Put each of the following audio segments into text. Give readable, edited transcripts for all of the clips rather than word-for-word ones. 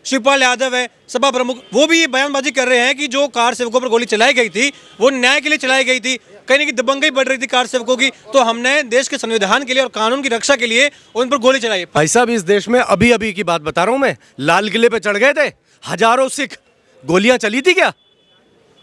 शिवपाल यादव है सपा प्रमुख, वो भी ये बयानबाजी कर रहे हैं कि जो कार सेवकों पर गोली चलाई गई थी वो न्याय के लिए चलाई गई थी, कहीं ना कहीं दबंगई बढ़ रही थी कार सेवकों की, तो हमने देश के संविधान के लिए और कानून की रक्षा के लिए उन पर गोली चलाई। भाई साहब, इस देश में अभी अभी की बात बता रहा हूं मैं, लाल किले पे चढ़ गए थे हजारों सिख, गोलियां चली थी क्या?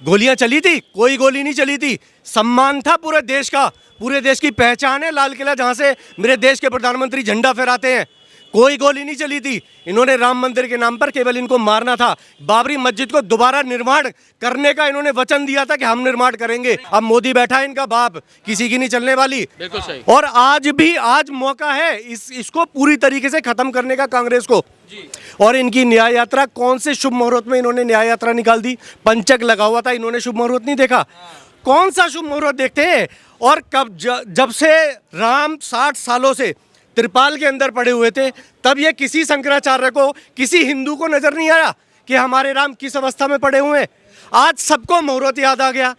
गोलियां चली थी? कोई गोली नहीं चली थी। सम्मान था पूरे देश का, पूरे देश की पहचान है लाल किला, जहां से मेरे देश के प्रधानमंत्री झंडा फहराते हैं। कोई गोली नहीं चली थी। इन्होंने राम मंदिर के नाम पर केवल इनको मारना था। बाबरी मस्जिद को दोबारा निर्माण करने का इन्होंने वचन दिया था कि हम निर्माण करेंगे। अब मोदी बैठा है इनका बाप, किसी की नहीं चलने वाली। बिल्कुल सही। और आज मौका है इसको पूरी तरीके से खत्म करने का कांग्रेस को। और इनकी न्याय यात्रा, कौन से शुभ मुहूर्त में इन्होंने न्याय यात्रा निकाल दी? पंचक लगा हुआ था, इन्होंने शुभ मुहूर्त नहीं देखा। कौन सा शुभ मुहूर्त देखते हैं? और कब जब से राम 60 सालों से त्रिपाल के अंदर पड़े हुए थे, तब ये किसी शंकराचार्य को, किसी हिंदू को नजर नहीं आया कि हमारे राम किस अवस्था में पड़े हुए हैं। आज सबको मुहूर्त याद आ गया।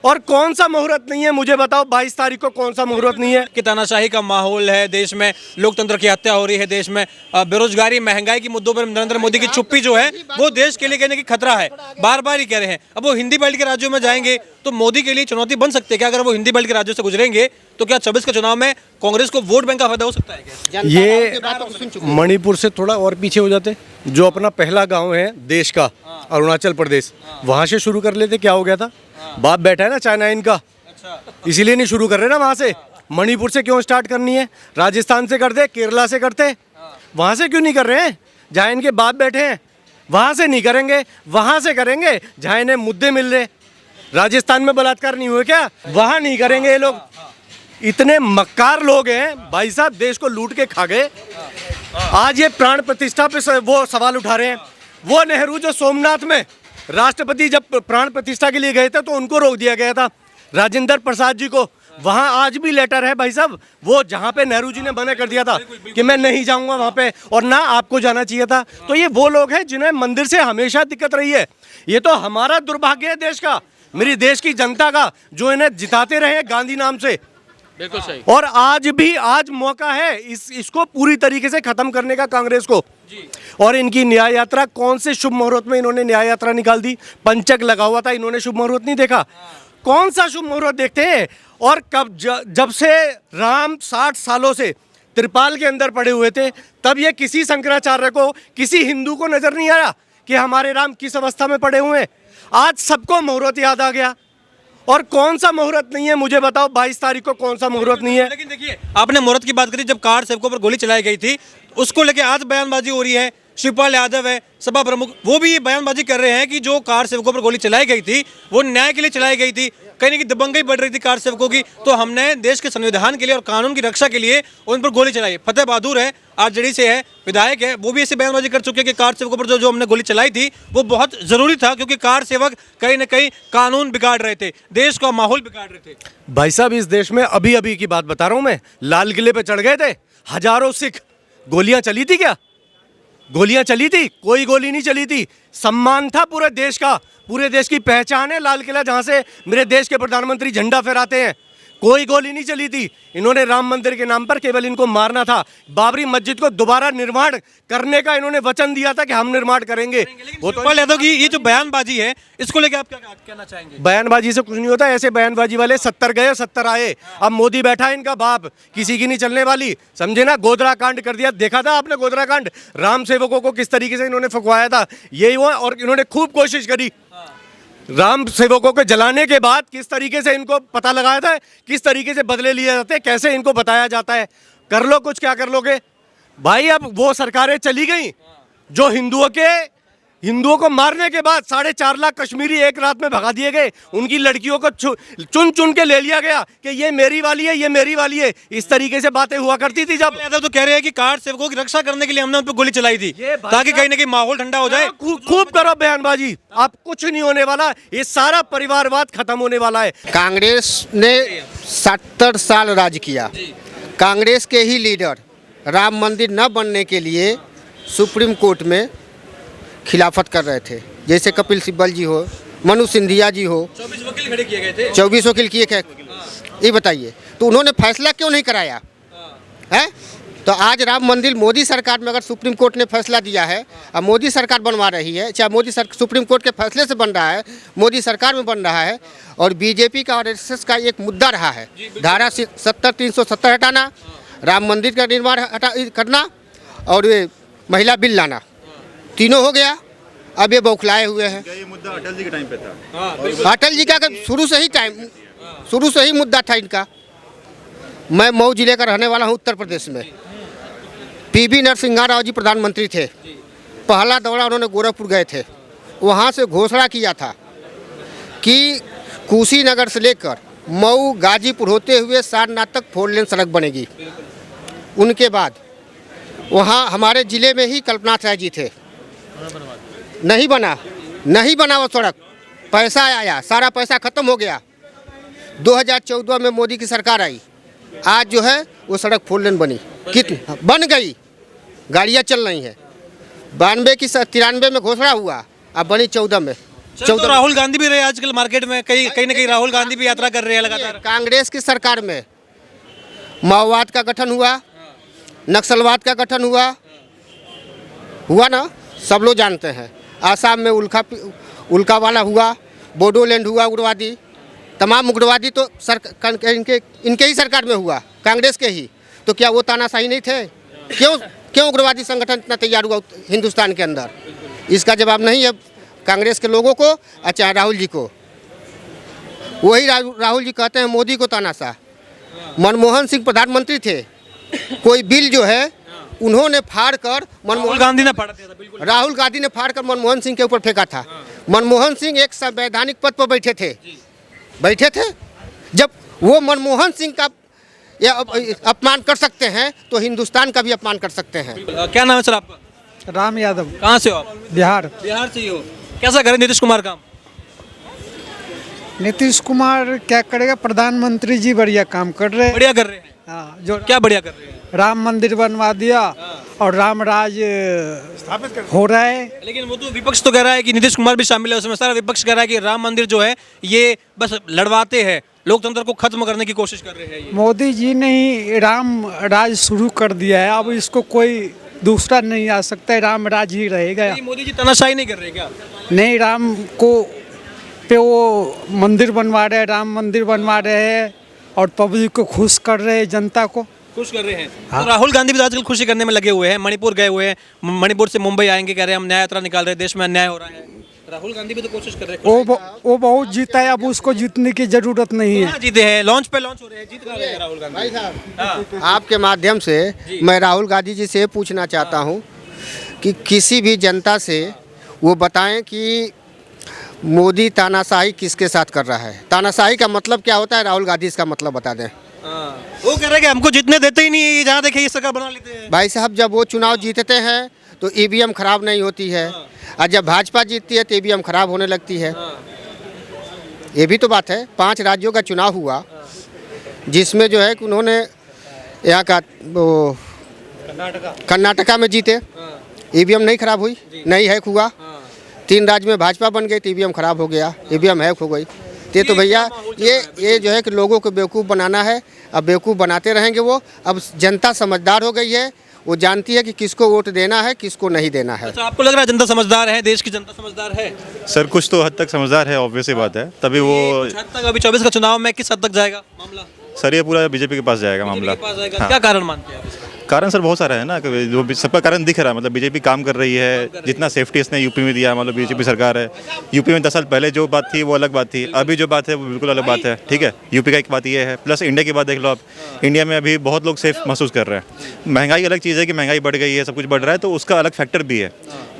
और कौन सा मुहूर्त नहीं है मुझे बताओ, 22 तारीख को कौन सा मुहूर्त नहीं है? कि तानाशाही का माहौल है देश में, लोकतंत्र की हत्या हो रही है देश में, बेरोजगारी महंगाई के मुद्दों पर नरेंद्र मोदी की चुप्पी जो है वो देश के लिए कहने की खतरा है, बार बार ही कह रहे हैं। अब वो हिंदी बेल्ट के राज्यों में जाएंगे तो मोदी के लिए चुनौती बन सकती है क्या? अगर वो हिंदी बेल्ट के राज्यों से गुजरेंगे तो क्या 26 के चुनाव में कांग्रेस को वोट बैंक का फायदा हो सकता है क्या? ये मणिपुर से थोड़ा और पीछे हो जाते, जो अपना पहला गाँव है देश का, अरुणाचल प्रदेश, वहां से शुरू कर लेते, क्या हो गया था? बाप बैठा है ना चाइना इनका, इसीलिए नहीं शुरू कर रहे ना वहां से। मणिपुर से क्यों स्टार्ट करनी है? राजस्थान से करते, केरला से करते, वहां से क्यों नहीं कर रहे हैं? जहां इनके बाप बैठे हैं वहां से नहीं करेंगे, वहां से करेंगे जहां इन्हें मुद्दे मिल रहे। राजस्थान में बलात्कार नहीं हुए क्या? वहां नहीं करेंगे ये लोग। इतने मक्कार लोग हैं भाई साहब, देश को लूट के खा गए। आज ये प्राण प्रतिष्ठा पे वो सवाल उठा रहे हैं। वो नेहरू जो सोमनाथ में राष्ट्रपति जब प्राण प्रतिष्ठा के लिए गए थे तो उनको रोक दिया गया था, राजेंद्र प्रसाद जी को। वहां आज भी लेटर है भाई साहब, वो जहां पे नेहरू जी ने मना कर दिया था कि मैं नहीं जाऊंगा वहां पे, और ना आपको जाना चाहिए था। तो ये वो लोग हैं जिन्हें मंदिर से हमेशा दिक्कत रही है। ये तो हमारा दुर्भाग्य है देश का, मेरी देश की जनता का, जो इन्हें जिताते रहे गांधी नाम से। बिल्कुल सही। और आज मौका है इसको पूरी तरीके से खत्म करने का कांग्रेस को। और इनकी न्याय यात्रा, कौन से शुभ मुहूर्त में इन्होंने न्याय यात्रा निकाल दी? पंचक लगा हुआ था, इन्होंने शुभ मुहूर्त नहीं देखा। कौन सा शुभ मुहूर्त देखते हैं? और कब जब से राम 60 सालों से त्रिपाल के अंदर पड़े हुए थे, तब ये किसी शंकराचार्य को, किसी हिंदू को नजर नहीं आया कि हमारे राम किस अवस्था में पड़े हुए हैं। आज सबको मुहूर्त याद आ गया। और कौन सा मुहूर्त नहीं है मुझे बताओ, 22 तारीख को कौन सा मुहूर्त नहीं है? लेकिन देखिए, आपने मुहूर्त की बात करी, जब कार सेवकों पर गोली चलाई गई थी उसको लेके आज बयानबाजी हो रही है। शिवपाल यादव है सपा प्रमुख, वो भी ये बयानबाजी कर रहे हैं कि जो कार सेवकों पर गोली चलाई गई थी वो न्याय के लिए चलाई गई थी, कहीं ना कहीं दबंगई बढ़ रही थी कार सेवकों की, तो हमने देश के संविधान के लिए और कानून की रक्षा के लिए उन पर गोली चलाई। फतेह बहादुर है, आरजेडी से है, विधायक है, वो भी ऐसी बयानबाजी कर चुके हैं कि कार सेवकों पर जो हमने गोली चलाई थी वो बहुत जरूरी था, क्योंकि कार सेवक कहीं ना कहीं कानून बिगाड़ रहे थे, देश का माहौल बिगाड़ रहे थे। भाई साहब, इस देश में अभी अभी की बात बता रहा हूं मैं, लाल किले पे चढ़ गए थे हजारों सिख, गोलियां चली थी क्या? गोलियां चली थी? कोई गोली नहीं चली थी। सम्मान था पूरे देश का, पूरे देश की पहचान है लाल किला, जहां से मेरे देश के प्रधानमंत्री झंडा फहराते हैं। कोई गोली नहीं चली थी। इन्होंने राम मंदिर के नाम पर केवल इनको मारना था। बाबरी मस्जिद को दोबारा निर्माण करने का इन्होंने वचन दिया था कि हम निर्माण करेंगे। वो तो यादव की ये जो बयानबाजी है, इसको लेके आप क्या कहना चाहेंगे? बयानबाजी से कुछ नहीं होता, ऐसे बयानबाजी वाले 70 गए 70 आए। अब मोदी बैठा है इनका बाप, किसी की नहीं चलने वाली, समझे ना? गोधरा कांड कर दिया, देखा था आपने गोधरा कांड? राम सेवकों को किस तरीके से इन्होंने फंकवाया था, यही हुआ। और इन्होंने खूब कोशिश करी राम सेवकों को जलाने के बाद, किस तरीके से इनको पता लगाया था, किस तरीके से बदले लिए जाते हैं, कैसे इनको बताया जाता है। कर लो कुछ, क्या कर लोगे भाई? अब वो सरकारें चली गई जो हिंदुओं को मारने के बाद 4.5 लाख कश्मीरी एक रात में भगा दिए गए। उनकी लड़कियों को चुन चुन के ले लिया गया कि ये मेरी वाली है, ये मेरी वाली है। इस तरीके से बातें हुआ करती थी। जब यादव तो कह रहे हैं कि कार सेवकों की रक्षा करने के लिए हमने उन पर गोली चलाई थी, ताकि कहीं ना कहीं माहौल ठंडा हो जाए। खूब करो बयानबाजी, आप कुछ नहीं होने वाला, ये सारा परिवारवाद खत्म होने वाला है। कांग्रेस ने 70 साल राज किया। कांग्रेस के ही लीडर राम मंदिर न बनने के लिए सुप्रीम कोर्ट में खिलाफत कर रहे थे, जैसे कपिल सिब्बल जी हो, मनु सिंधिया जी हो। 24 वकील खड़े किए गए थे। 24 वकील किए गए। ये बताइए, तो उन्होंने फैसला क्यों नहीं कराया है? तो आज राम मंदिर मोदी सरकार में अगर सुप्रीम कोर्ट ने फैसला दिया है, अब मोदी सरकार बनवा रही है, चाहे सुप्रीम कोर्ट के फैसले से बन रहा है, मोदी सरकार में बन रहा है, और बीजेपी का और आरएसएस का एक मुद्दा रहा है धारा 370 हटाना, राम मंदिर का निर्माण करना और ये महिला बिल लाना, तीनों हो गया। अब ये बौखलाए हुए हैं। ये मुद्दा अटल जी के टाइम पे था। अटल जी का शुरू से ही मुद्दा था इनका। मैं मऊ जिले का रहने वाला हूँ, उत्तर प्रदेश में। पीवी नरसिम्हा राव जी प्रधानमंत्री थे। पहला दौरा उन्होंने गोरखपुर गए थे, वहाँ से घोषणा किया था कि कुशीनगर से लेकर मऊ गाजीपुर होते हुए सारनाथ तक 4 लेन सड़क बनेगी। उनके बाद वहाँ हमारे ज़िले में ही कल्पनाथ राय जी थे, नहीं बना वो सड़क। पैसा आया, सारा पैसा ख़त्म हो गया। 2014 में मोदी की सरकार आई, आज जो है वो सड़क 4 लेन बनी, कितनी बन गई, गाड़ियाँ चल रही हैं। 93 में घोषणा हुआ, अब बनी 14 में। तो राहुल गांधी भी रहे आजकल मार्केट में, कहीं ना कहीं राहुल गांधी भी यात्रा कर रहे हैं लगातार। कांग्रेस की सरकार में माओवाद का गठन हुआ, नक्सलवाद का गठन हुआ ना, सब लोग जानते हैं। आसाम में उल्कावाला हुआ, बोडोलैंड हुआ उग्रवादी, तमाम उग्रवादी तो इनके ही सरकार में हुआ, कांग्रेस के ही। तो क्या वो तानाशाही नहीं थे? क्यों उग्रवादी संगठन इतना तैयार हुआ हिंदुस्तान के अंदर? इसका जवाब नहीं है कांग्रेस के लोगों को, चाहे राहुल जी को। वही राहुल जी कहते हैं मोदी को तानाशाह। मनमोहन सिंह प्रधानमंत्री थे, कोई बिल जो है उन्होंने फाड़ कर राहुल गांधी ने फाड़ा था, बिल्कुल राहुल गांधी ने फाड़ कर मनमोहन सिंह के ऊपर फेंका था। मनमोहन सिंह एक संवैधानिक पद पर बैठे थे। जब वो मनमोहन सिंह का अपमान कर सकते हैं तो हिंदुस्तान का भी अपमान कर सकते हैं। क्या नाम है सर आपका? राम यादव। कहाँ से हो आप? बिहार से ही हो। कैसा करे नीतीश कुमार काम? नीतीश कुमार क्या करेगा? प्रधानमंत्री जी बढ़िया काम कर रहे हैं। बढ़िया कर रहे हैं। हाँ, जो क्या बढ़िया कर रहे हैं? राम मंदिर बनवा दिया और राम राज हो रहा है। लेकिन वो तो विपक्ष तो कह रहा है कि नीतीश कुमार भी शामिल है उसमें। सारा विपक्ष कह रहा है कि राम मंदिर जो है ये बस लड़वाते हैं, लोकतंत्र को खत्म करने की कोशिश कर रहे हैं ये। मोदी जी ने ही राम राज शुरू कर दिया है, अब इसको कोई दूसरा नहीं आ सकता है, राम राज ही रहेगा। मोदी जी तानाशाही नहीं कर रहे क्या? नहीं, राम को पे वो मंदिर बनवा रहे हैं, राम मंदिर बनवा रहे हैं और पब्लिक को खुश कर रहे हैं, जनता को खुश कर रहे हैं। तो राहुल गांधी भी तो आजकल खुशी करने में लगे हुए हैं। मणिपुर गए हुए हैं, मणिपुर से मुंबई आएंगे, कह रहे हैं हम न्याय यात्रा निकाल रहे हैं, देश में अन्याय हो रहा है। राहुल गांधी भी तो कोशिश कर रहे हैं। वो बहुत जीता है, अब उसको जीतने की जरूरत नहीं है। जीते हैं, लॉन्च हो रहे हैं, जीत रहे हैं राहुल गांधी। भाई साहब, आपके माध्यम से मैं राहुल गांधी जी से पूछना चाहता हूं कि किसी भी जनता से वो बताएं कि मोदी तानाशाही किसके साथ कर रहा है। तानाशाही का मतलब क्या होता है, राहुल गांधी इसका मतलब बता दें। वो कह रहे हैं कि हमको जीतने देते ही नहीं, जहाँ देखे ये सरकार बना लेते हैं। भाई साहब, जब वो चुनाव जीतते हैं तो ईवीएम खराब नहीं होती है, और जब भाजपा जीतती है तो ईवीएम खराब होने लगती है। ये भी तो बात है। 5 राज्यों का चुनाव हुआ जिसमें जो है कि उन्होंने यहाँ का वो कर्नाटका में जीते, ईवीएम नहीं खराब हुई, नहीं हैक हुआ। 3 राज्य में भाजपा बन गई तो ईवीएम खराब हो गया, ईवीएम हैक हो गई। तो भैया ये जो है कि लोगों को बेवकूफ़ बनाना है, अब बेवकूफ़ बनाते रहेंगे वो। अब जनता समझदार हो गई है, वो जानती है कि किसको वोट देना है, किसको नहीं देना है। अच्छा, आपको लग रहा है जनता समझदार है, देश की जनता समझदार है? सर कुछ तो हद तक समझदार है, ऑब्वियस सी बात है, तभी वो कुछ हद तक। अभी 24 का चुनाव में किस हद तक जाएगा मामला? सर ये पूरा बीजेपी के पास जाएगा मामला। हाँ। क्या कारण मानते हैं आप इसका? कारण सर बहुत सारा है ना, जो सबका कारण दिख रहा है। मतलब बीजेपी काम कर रही है, जितना सेफ्टी इसने यूपी में दिया, मतलब बीजेपी सरकार है। यूपी में 10 साल पहले जो बात थी वो अलग बात थी, अभी जो बात है वो बिल्कुल अलग बात है। ठीक है, यूपी का एक बात ये है, प्लस इंडिया की बात देख लो आप। इंडिया में अभी बहुत लोग सेफ महसूस कर रहे हैं। महंगाई अलग चीज़ है कि महंगाई बढ़ गई है, सब कुछ बढ़ रहा है, तो उसका अलग फैक्टर भी है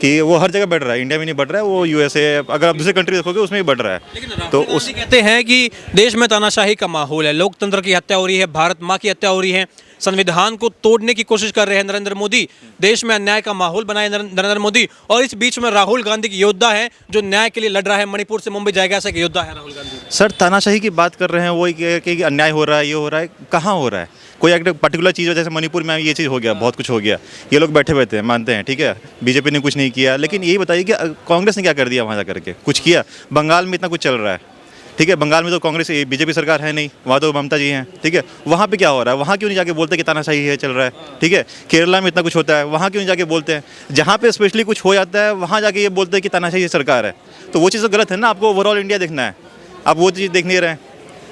कि वो हर जगह बढ़ रहा है। इंडिया में नहीं बढ़ रहा है, वो यूएसए अगर आप दूसरी कंट्री देखोगे उसमें भी बढ़ रहा है। तो उस कहते हैं कि देश में तानाशाही का माहौल है, लोकतंत्र की हत्या हो रही है, भारत माँ की हत्या हो रही है, संविधान को तोड़ने की कोशिश कर रहे हैं नरेंद्र मोदी, देश में अन्याय का माहौल बनाए नरेंद्र मोदी। और इस बीच में राहुल गांधी की योद्धा है जो न्याय के लिए लड़ रहा है, मणिपुर से मुंबई जाएगा, ऐसा योद्धा है राहुल गांधी। सर तानाशाही की बात कर रहे हैं, वो कि अन्याय हो रहा है, ये हो रहा है, कहाँ हो रहा है? कोई एक पर्टिकुलर चीज़ हो, जैसे मणिपुर में ये चीज़ हो गया, बहुत कुछ हो गया, ये लोग बैठे बैठे हैं, मानते हैं, ठीक है, बीजेपी ने कुछ नहीं किया। लेकिन यही बताइए कि कांग्रेस ने क्या कर दिया वहाँ जा करके? कुछ किया? बंगाल में इतना कुछ चल रहा है, ठीक है। बंगाल में तो कांग्रेस बीजेपी सरकार है नहीं, वहाँ तो ममता जी हैं, ठीक है। वहाँ पे क्या हो रहा है, वहाँ क्यों नहीं जाके बोलते कि तानाशाही है चल रहा है, ठीक है। केरला में इतना कुछ होता है, वहाँ क्यों नहीं जाके बोलते हैं। जहाँ पे स्पेशली कुछ हो जाता है वहाँ जाके ये बोलते हैं कि तानाशाही सरकार है, तो वो चीज़ तो गलत है ना। आपको ओवरऑल इंडिया देखना है, आप वो चीज़ देख नहीं रहे हैं।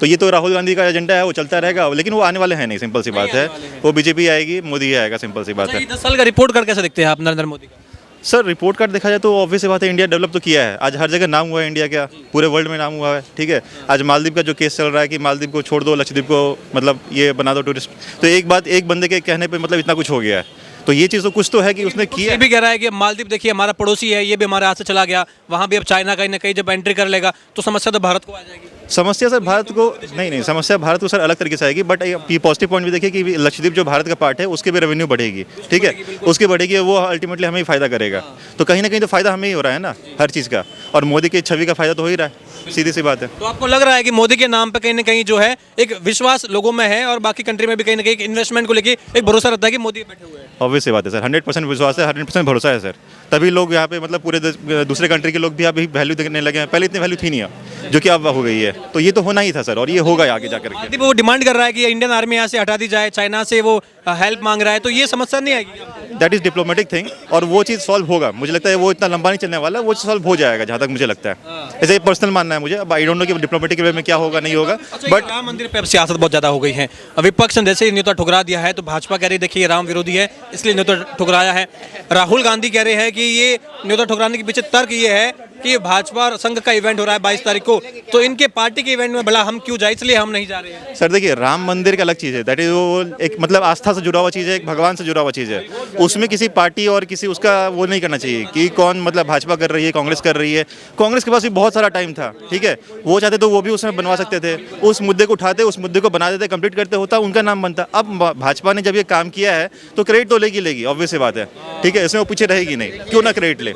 तो ये तो राहुल गांधी का एजेंडा है, वो चलता रहेगा, लेकिन वो आने वाले हैं नहीं, सिंपल सी बात है। वो बीजेपी आएगी, मोदी आएगा, सिंपल सी बात है। 10 साल का रिपोर्ट कार्ड कैसे देखते हैं आप नरेंद्र मोदी का? सर रिपोर्ट कार्ड देखा जाए तो ऑब्वियस बात है, इंडिया डेवलप तो किया है। आज हर जगह नाम हुआ है इंडिया का, पूरे वर्ल्ड में नाम हुआ है, ठीक है। आज मालदीव का जो केस चल रहा है कि मालदीव को छोड़ दो, लक्षद्वीप को मतलब ये बना दो टूरिस्ट, तो एक बंदे के कहने पे मतलब इतना कुछ हो गया है। तो ये चीज़ तो कुछ तो है कि उसने किया। ये भी कह रहा है कि मालदीव देखिए हमारा पड़ोसी है, ये भी हमारे हाथ से चला गया, वहाँ भी अब चाइना कहीं ना कहीं जब एंट्री कर लेगा तो समस्या तो भारत को आ जाएगी। समस्या सर भारत को नहीं, समस्या भारत को सर अलग तरीके से आएगी। बट ये पॉजिटिव पॉइंट भी देखिए कि लक्षद्वीप जो भारत का पार्ट है उसके भी रेवेन्यू बढ़ेगी, ठीक है। उसकी बढ़ेगी, वो अल्टीमेटली हमें ही फायदा करेगा। तो कहीं ना कहीं तो फायदा हमें ही हो रहा है ना हर चीज़ का, और मोदी की छवि का फायदा तो हो ही रहा है, सीधी सी बात है। तो आपको लग रहा है कि मोदी के नाम पे कहीं ना कहीं जो है एक विश्वास लोगों में है और बाकी कंट्री में भी कहीं ना कहीं इन्वेस्टमेंट को लेके एक भरोसा रहता है कि मोदी बैठे हुए हैं? ऑब्वियस सी बात है सर, 100% विश्वास है, 100% भरोसा है सर। तभी लोग यहाँ पे मतलब पूरे दूसरे कंट्री के लोग भी अभी वैल्यू देने लगे हैं। पहले इतनी वैल्यू थी नहीं, जो कि अब हो गई है। तो ये तो होना ही था सर, और ये होगा आगे जाकर के। मालदीव वो डिमांड कर रहा है कि इंडियन आर्मी यहाँ से हटा दी जाए, चाइना से वो हेल्प मांग रहा है, तो ये समस्या नहीं आएगी? दैट इज़ डिप्लोमेटिक थिंग, और वो चीज़ सॉल्व होगा। मुझे लगता है वो इतना लंबा नहीं चलने वाला, वो सॉल्व हो जाएगा जहाँ तक मुझे लगता है। ऐसे पर्सनल मानना है मुझे, अब आई डोंट नो कि डिप्लोमेटिक वे में क्या होगा नहीं होगा। बट राम मंदिर पे अब सियासत बहुत ज़्यादा हो गई है। विपक्ष ने जैसे ही न्योता ठुकरा दिया है तो भाजपा कह रही है देखिए ये राम विरोधी है इसलिए न्योता ठुकराया है। राहुल गांधी कह रहे हैं कि ये न्योता ठुकराने के पीछे तर्क ये है कि भाजपा संघ का इवेंट हो रहा है 22 तारीख को, तो इनके पार्टी के इवेंट में भला हम क्यों जाए, इसलिए हम नहीं जा रहे हैं। सर देखिए, राम मंदिर का अलग चीज़ है, दैट इज वो एक मतलब आस्था से जुड़ा हुआ चीज़ है, एक भगवान से जुड़ा हुआ चीज़ है। उसमें किसी पार्टी और किसी उसका वो नहीं करना चाहिए कि कौन मतलब भाजपा कर रही है, कांग्रेस कर रही है। कांग्रेस के पास भी बहुत सारा टाइम था, ठीक है। वो चाहते तो वो भी उसमें बनवा सकते थे, उस मुद्दे को उठाते, उस मुद्दे को बना देते, कंप्लीट करते, होता उनका नाम बनता। अब भाजपा ने जब ये काम किया है तो क्रेडिट तो लेगी, ऑब्वियस सी बात है, ठीक है। इसमें वो पीछे रहेगी नहीं, क्यों ना क्रेडिट ले।